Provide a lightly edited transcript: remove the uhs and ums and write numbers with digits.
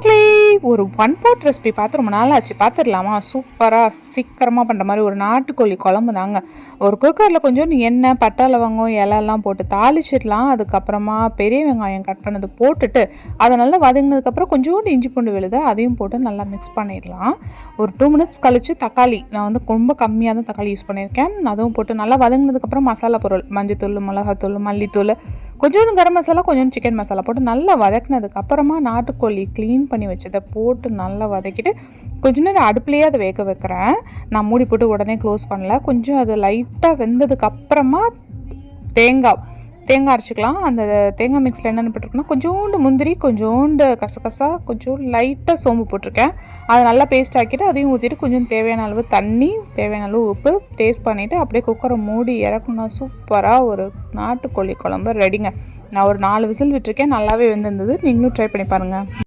மக்களே, ஒரு one pot recipe பார்த்து ரொம்ப நாள் ஆச்சு. பார்த்துடலாமா? சூப்பராக சீக்கிரமாக பண்ணுற மாதிரி ஒரு நாட்டுக்கோழி குழம்பு தாங்க. ஒரு குக்கரில் கொஞ்சம் எண்ணெய், பட்டை, லவங்கம், இலையெல்லாம் போட்டு தாளிச்சிடலாம். அதுக்கப்புறமா பெரிய வெங்காயம் கட் பண்ணது போட்டுட்டு அதை நல்லா வதங்கினதுக்கப்புறம் கொஞ்சோண்டு இஞ்சி பூண்டு விழுது அதையும் போட்டு நல்லா மிக்ஸ் பண்ணிடலாம். ஒரு 2 மினிட்ஸ் கழித்து தக்காளி, நான் வந்து ரொம்ப கம்மியாக தான் தக்காளி யூஸ் பண்ணியிருக்கேன், அதுவும் போட்டு நல்லா வதங்கினதுக்கப்புறம் மசாலா பொருள் மஞ்சத்தூள், மிளகாத்தூள், மல்லித்தூள், கொஞ்சோண்டு கரம் மசாலா, கொஞ்சோண்டு சிக்கன் மசாலா போட்டு நல்லா வதக்கினதுக்கப்புறமா நாட்டுக்கோழி க்ளீன் பண்ணி வச்சதை போட்டு நல்லா வதக்கிட்டு கொஞ்ச நேரம் அடுப்புலேயே அதை வேக வைக்கிறேன். நான் மூடி போட்டு உடனே க்ளோஸ் பண்ணல. கொஞ்சம் அது லைட்டாக வெந்ததுக்கப்புறமா தேங்காய் அரைச்சிக்கலாம். அந்த தேங்காய் மிக்ஸில் என்னென்ன போட்டிருக்குன்னா கொஞ்சோண்டு முந்திரி, கொஞ்சோண்டு கசகசா, கொஞ்சோண்டு லைட்டாக சோம்பு போட்டிருக்கேன். அதை நல்லா பேஸ்ட் ஆக்கிட்டு அதையும் ஊற்றிட்டு கொஞ்சம் தேவையான அளவு தண்ணி, தேவையான அளவு உப்பு டேஸ்ட் பண்ணிவிட்டு அப்படியே குக்கரை மூடி இறக்கணும். சூப்பராக ஒரு நாட்டுக்கோழி குழம்பு ரெடிங்க. நான் ஒரு 4 விசில் விட்டுருக்கேன். நல்லாவே வெந்திருந்தது. நீங்களும் ட்ரை பண்ணி பாருங்கள்.